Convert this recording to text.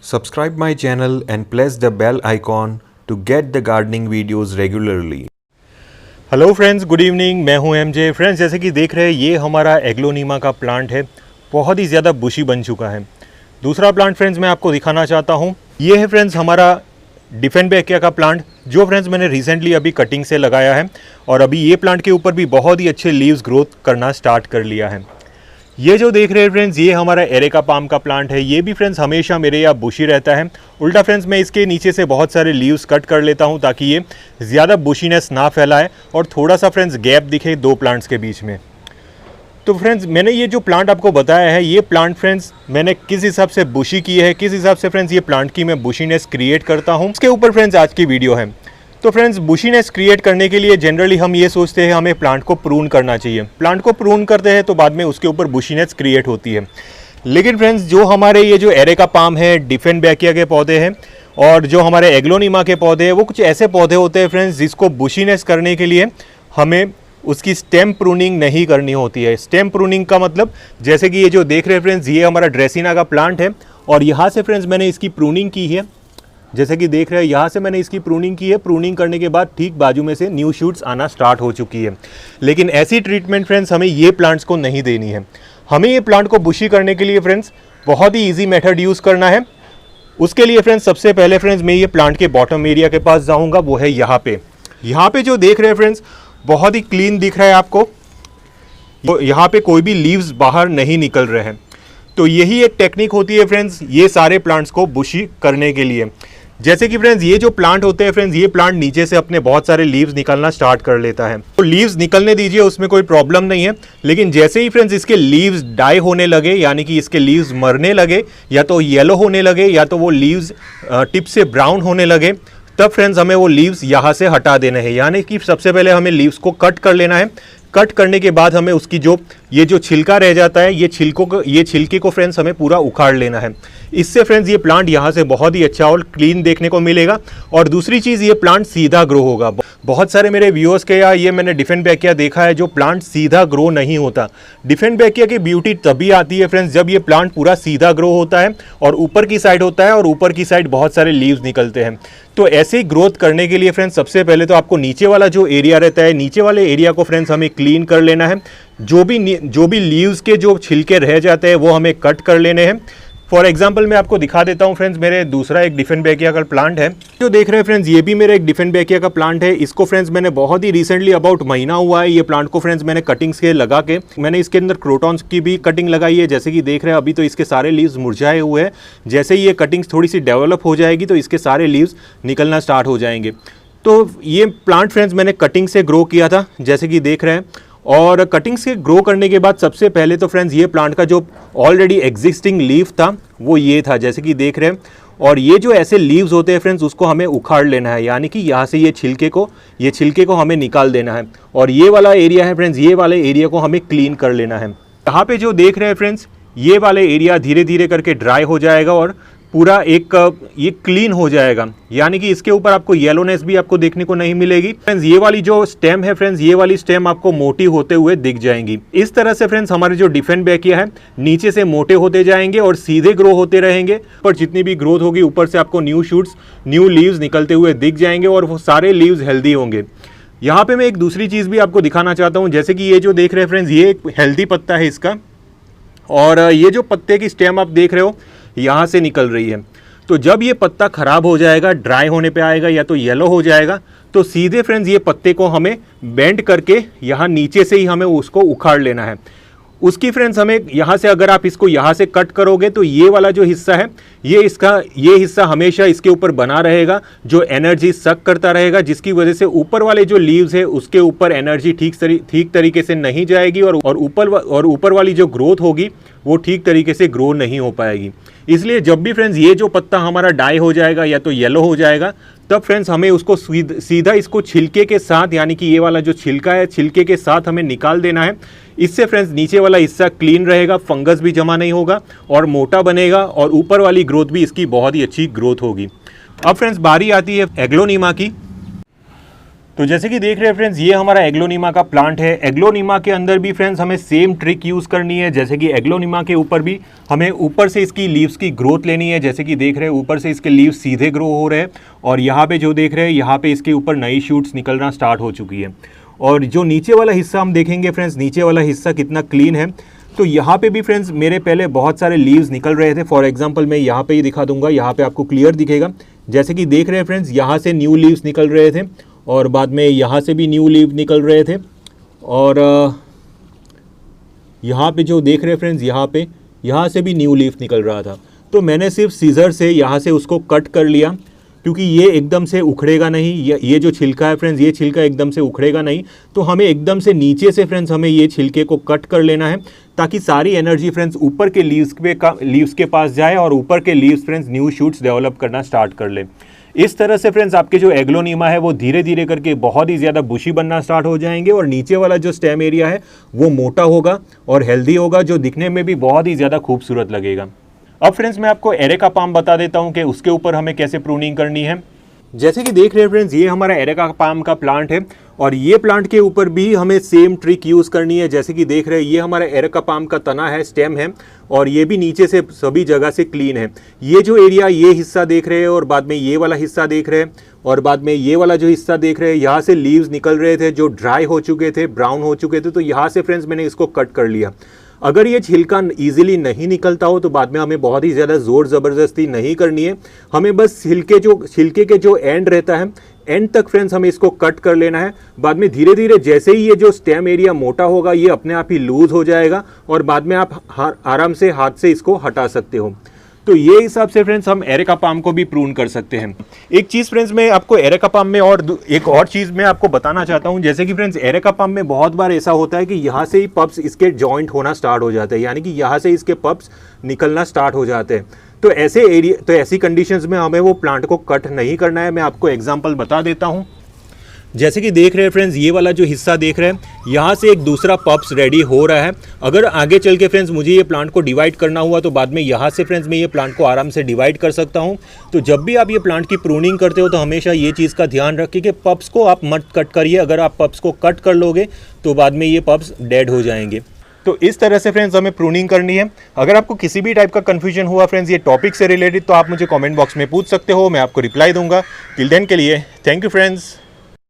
Subscribe my channel and press the bell icon to get the gardening videos regularly. Hello friends, good evening. मैं हूं MJ. Friends, जैसे कि देख रहे हैं ये हमारा एग्लोनीमा का प्लांट है, बहुत ही ज़्यादा बुशी बन चुका है। दूसरा प्लांट फ्रेंड्स मैं आपको दिखाना चाहता हूं, ये है फ्रेंड्स हमारा डिफेनबैकिया का प्लांट, जो फ्रेंड्स मैंने रिसेंटली अभी कटिंग से लगाया है और अभी ये प्लांट के ऊपर भी बहुत ही अच्छे लीव्स ग्रोथ करना स्टार्ट कर लिया है। ये जो देख रहे हैं फ्रेंड्स, ये हमारा एरेका पाम का प्लांट है। ये भी फ्रेंड्स हमेशा मेरे यहाँ बुशी रहता है। उल्टा फ्रेंड्स मैं इसके नीचे से बहुत सारे लीव्स कट कर लेता हूँ ताकि ये ज़्यादा बुशीनेस ना फैलाए और थोड़ा सा फ्रेंड्स गैप दिखे दो प्लांट्स के बीच में। तो फ्रेंड्स मैंने ये जो प्लांट आपको बताया है, ये प्लांट फ्रेंड्स मैंने किस हिसाब से बुशी की है, किस हिसाब से फ्रेंड्स ये प्लांट की मैं बुशीनेस क्रिएट करता हूँ, इसके ऊपर फ्रेंड्स आज की वीडियो है। तो फ्रेंड्स बुशीनेस क्रिएट करने के लिए जनरली हम ये सोचते हैं हमें प्लांट को प्रून करना चाहिए। प्लांट को प्रून करते हैं तो बाद में उसके ऊपर बुशीनेस क्रिएट होती है। लेकिन फ्रेंड्स जो हमारे ये जो एरेका पाम है, डिफेनबैकिया के पौधे हैं और जो हमारे एग्लोनीमा के पौधे हैं, वो कुछ ऐसे पौधे होते हैं फ्रेंड्स जिसको बुशीनेस करने के लिए हमें उसकी स्टेम प्रूनिंग नहीं करनी होती है। स्टेम प्रूनिंग का मतलब जैसे कि ये जो देख रहे हैं फ्रेंड्स, ये हमारा ड्रेसिना का प्लांट है और यहाँ से फ्रेंड्स मैंने इसकी प्रूनिंग की है। जैसे कि देख रहे हैं यहाँ से मैंने इसकी प्रूनिंग की है। प्रूनिंग करने के बाद ठीक बाजू में से न्यू शूट्स आना स्टार्ट हो चुकी है। लेकिन ऐसी ट्रीटमेंट फ्रेंड्स हमें ये प्लांट्स को नहीं देनी है। हमें ये प्लांट को बुशी करने के लिए फ्रेंड्स बहुत ही ईजी मेथड यूज़ करना है। उसके लिए फ्रेंड्स सबसे पहले फ्रेंड्स मैं ये प्लांट के बॉटम एरिया के पास जाऊँगा, वो है यहाँ पे। यहाँ पे जो देख रहे हैं फ्रेंड्स बहुत ही क्लीन दिख रहा है आपको, तो यहाँ पे कोई भी लीव्स बाहर नहीं निकल रहे हैं। तो यही एक टेक्निक होती है फ्रेंड्स ये सारे प्लांट्स को बुशी करने के लिए। जैसे कि फ्रेंड्स ये जो प्लांट होते हैं फ्रेंड्स, ये प्लांट नीचे से अपने बहुत सारे लीव्स निकलना स्टार्ट कर लेता है। तो लीव्स निकलने दीजिए, उसमें कोई प्रॉब्लम नहीं है। लेकिन जैसे ही फ्रेंड्स इसके लीव्स डाई होने लगे, यानी कि इसके लीव्स मरने लगे, या तो येलो होने लगे या तो वो लीव्स टिप से ब्राउन होने लगे, तब फ्रेंड्स हमें वो लीव्स यहाँ से हटा देना है। यानी कि सबसे पहले हमें लीव्स को कट कर लेना है। कट करने के बाद हमें उसकी ये जो छिलका रह जाता है, ये छिलके को फ्रेंड्स हमें पूरा उखाड़ लेना है। इससे फ्रेंड्स ये प्लांट यहाँ से बहुत ही अच्छा और क्लीन देखने को मिलेगा। और दूसरी चीज़, ये प्लांट सीधा ग्रो होगा। बहुत सारे मेरे व्यूअर्स के यहाँ ये मैंने डिफेनबैकिया देखा है जो प्लांट सीधा ग्रो नहीं होता। डिफेनबैकिया की ब्यूटी तभी आती है फ्रेंड्स जब ये प्लांट पूरा सीधा ग्रो होता है और ऊपर की साइड होता है और ऊपर की साइड बहुत सारे लीव्स निकलते हैं। तो ऐसे ही ग्रोथ करने के लिए फ्रेंड्स सबसे पहले तो आपको नीचे वाला जो एरिया रहता है, नीचे वाले एरिया को फ्रेंड्स हमें क्लीन कर लेना है। जो भी लीव्स के जो छिलके रह जाते हैं वो हमें कट कर लेने हैं। फॉर एग्जाम्पल मैं आपको दिखा देता हूँ फ्रेंड्स, मेरे दूसरा एक डिफेनबैकिया का प्लांट है जो देख रहे हैं फ्रेंड्स, ये भी मेरे एक डिफेनबैकिया का प्लांट है। इसको फ्रेंड्स मैंने बहुत ही रिसेंटली अबाउट महीना हुआ है ये प्लांट को फ्रेंड्स मैंने कटिंग्स के लगा के, मैंने इसके अंदर क्रोटॉन्स की भी कटिंग लगाई है। जैसे कि देख रहे हैं अभी तो इसके सारे लीव्स मुरझाए हुए हैं। जैसे ही ये कटिंग्स थोड़ी सी डेवलप हो जाएगी तो इसके सारे लीव्स निकलना स्टार्ट हो जाएंगे। तो ये प्लांट फ्रेंड्स मैंने कटिंग से ग्रो किया था, जैसे कि देख रहे हैं। और कटिंग से ग्रो करने के बाद सबसे पहले तो फ्रेंड्स ये प्लांट का जो ऑलरेडी एग्जिस्टिंग लीफ था वो ये था, जैसे कि देख रहे हैं। और ये जो ऐसे लीव्स होते हैं फ्रेंड्स, उसको हमें उखाड़ लेना है, यानी कि यहाँ से ये छिलके को हमें निकाल देना है। और ये वाला एरिया है फ्रेंड्स, ये वाले एरिया को हमें क्लीन कर लेना है। यहाँ पे जो देख रहे हैं फ्रेंड्स, ये वाले एरिया धीरे धीरे करके ड्राई हो जाएगा और पूरा ये क्लीन हो जाएगा, यानी कि इसके ऊपर आपको येलोनेस भी आपको देखने को नहीं मिलेगी। फ्रेंड्स ये वाली जो स्टेम है फ्रेंड्स, ये वाली स्टेम आपको मोटी होते हुए दिख जाएंगी। इस तरह से फ्रेंड्स हमारे जो डिफेनबैकिया है नीचे से मोटे होते जाएंगे और सीधे ग्रो होते रहेंगे। पर जितनी भी ग्रोथ होगी ऊपर से आपको न्यू शूट्स, न्यू लीव्स निकलते हुए दिख जाएंगे और वो सारे लीव्स हेल्दी होंगे। यहाँ पे मैं एक दूसरी चीज़ भी आपको दिखाना चाहता हूँ। जैसे कि ये जो देख रहे हैं फ्रेंड्स, ये एक हेल्दी पत्ता है इसका, और ये जो पत्ते की स्टेम आप देख रहे हो यहाँ से निकल रही है। तो जब ये पत्ता खराब हो जाएगा, ड्राई होने पे आएगा या तो येलो हो जाएगा, तो सीधे फ्रेंड्स ये पत्ते को हमें बेंड करके यहाँ नीचे से ही हमें उसको उखाड़ लेना है। उसकी फ्रेंड्स हमें यहाँ से, अगर आप इसको यहाँ से कट करोगे तो ये वाला जो हिस्सा है, ये हिस्सा हमेशा इसके ऊपर बना रहेगा, जो एनर्जी सक करता रहेगा, जिसकी वजह से ऊपर वाले जो लीव्स है उसके ऊपर एनर्जी ठीक तरीके से नहीं जाएगी और ऊपर वाली जो ग्रोथ होगी वो ठीक तरीके से ग्रो नहीं हो पाएगी। इसलिए जब भी फ्रेंड्स ये जो पत्ता हमारा डाई हो जाएगा या तो येलो हो जाएगा, तब फ्रेंड्स हमें उसको सीधा इसको छिलके के साथ, यानी कि ये वाला जो छिलका है छिलके के साथ हमें निकाल देना है। इससे फ्रेंड्स नीचे वाला हिस्सा क्लीन रहेगा, फंगस भी जमा नहीं होगा और मोटा बनेगा और ऊपर वाली ग्रोथ भी इसकी बहुत ही अच्छी ग्रोथ होगी। अब फ्रेंड्स बारी आती है एग्लोनीमा की। तो जैसे कि देख रहे हैं फ्रेंड्स, ये हमारा एग्लोनीमा का प्लांट है। एग्लोनीमा के अंदर भी फ्रेंड्स हमें सेम ट्रिक यूज़ करनी है। जैसे कि एग्लोनीमा के ऊपर भी हमें ऊपर से इसकी लीव्स की ग्रोथ लेनी है। जैसे कि देख रहे हैं ऊपर से इसके लीव्स सीधे ग्रो हो रहे हैं और यहाँ पे जो देख रहे हैं यहाँ पे इसके ऊपर नई शूट्स निकलना स्टार्ट हो चुकी है। और जो नीचे वाला हिस्सा हम देखेंगे फ्रेंड्स, नीचे वाला हिस्सा कितना क्लीन है। तो यहाँ पे भी फ्रेंड्स मेरे पहले बहुत सारे लीव्स निकल रहे थे। फॉर एग्जांपल मैं यहाँ पे ही दिखा दूंगा, यहाँ पे आपको क्लियर दिखेगा। जैसे कि देख रहे हैं फ्रेंड्स, यहाँ से न्यू लीव्स निकल रहे थे और बाद में यहाँ से भी न्यू लीव निकल रहे थे। और यहाँ पे जो देख रहे हैं फ्रेंड्स, यहाँ से भी न्यू लीफ निकल रहा था। तो मैंने सिर्फ सीजर से यहाँ से उसको कट कर लिया, क्योंकि ये एकदम से उखड़ेगा नहीं। ये जो छिलका है फ्रेंड्स, ये छिलका एकदम से उखड़ेगा नहीं। तो हमें एकदम से नीचे से फ्रेंड्स हमें ये छिलके को कट कर लेना है, ताकि सारी एनर्जी फ्रेंड्स ऊपर के लीव्स के पास जाए और ऊपर के leaves friends new shoots develop करना स्टार्ट कर ले। इस तरह से फ्रेंड्स आपके जो एग्लोनीमा है वो धीरे धीरे करके बहुत ही ज़्यादा बुशी बनना स्टार्ट हो जाएंगे और नीचे वाला जो स्टेम एरिया है वो मोटा होगा और हेल्दी होगा, जो दिखने में भी बहुत ही ज़्यादा खूबसूरत लगेगा। अब फ्रेंड्स मैं आपको एरेका पाम बता देता हूं कि उसके ऊपर हमें कैसे प्रूनिंग करनी है। जैसे कि देख रहे हैं फ्रेंड्स, ये हमारा एरेका पाम का प्लांट है और ये प्लांट के ऊपर भी हमें सेम ट्रिक यूज़ करनी है। जैसे कि देख रहे हैं, ये हमारा एरेका पाम का तना है, स्टेम है और ये भी नीचे से सभी जगह से क्लीन है। ये जो एरिया, ये हिस्सा देख रहे हैं और बाद में ये वाला हिस्सा देख रहे हैं और बाद में ये वाला जो हिस्सा देख रहे हैं, यहाँ से लीव्स निकल रहे थे जो ड्राई हो चुके थे, ब्राउन हो चुके थे। तो यहाँ से फ्रेंड्स मैंने इसको कट कर लिया। अगर ये छिलका इजीली नहीं निकलता हो तो बाद में हमें बहुत ही ज़्यादा ज़ोर ज़बरदस्ती नहीं करनी है। हमें बस छिलके के जो एंड रहता है, एंड तक फ्रेंड्स हमें इसको कट कर लेना है। बाद में धीरे धीरे जैसे ही ये जो स्टेम एरिया मोटा होगा, ये अपने आप ही लूज हो जाएगा और बाद में आप आराम से हाथ से इसको हटा सकते हो। तो ये हिसाब से फ्रेंड्स हम एरेका पाम को भी प्रून कर सकते हैं। एक चीज़ फ्रेंड्स मैं आपको एरेका पाम में एक और चीज़ मैं आपको बताना चाहता हूँ। जैसे कि फ्रेंड्स एरेका पाम में बहुत बार ऐसा होता है कि यहाँ से ही पप्स इसके जॉइंट होना स्टार्ट हो जाते हैं, यानी कि यहाँ से इसके पप्स निकलना स्टार्ट हो जाते हैं। तो ऐसी कंडीशंस में हमें वो प्लांट को कट नहीं करना है। मैं आपको एग्जाम्पल बता देता हूँ। जैसे कि देख रहे हैं फ्रेंड्स, ये वाला जो हिस्सा देख रहे हैं, यहाँ से एक दूसरा पप्स रेडी हो रहा है। अगर आगे चल के फ्रेंड्स मुझे ये प्लांट को डिवाइड करना हुआ तो बाद में यहाँ से फ्रेंड्स मैं ये प्लांट को आराम से डिवाइड कर सकता हूँ। तो जब भी आप ये प्लांट की प्रूनिंग करते हो तो हमेशा ये चीज़ का ध्यान रखिए कि पप्स को आप मत कट करिए। अगर आप पप्स को कट कर लोगे तो बाद में ये पप्स डेड हो जाएंगे। तो इस तरह से फ्रेंड्स हमें प्रूनिंग करनी है। अगर आपको किसी भी टाइप का कन्फ्यूजन हुआ फ्रेंड्स ये टॉपिक से रिलेटेड, तो आप मुझे कमेंट बॉक्स में पूछ सकते हो, मैं आपको रिप्लाई दूंगा। टिल देन के लिए थैंक यू फ्रेंड्स।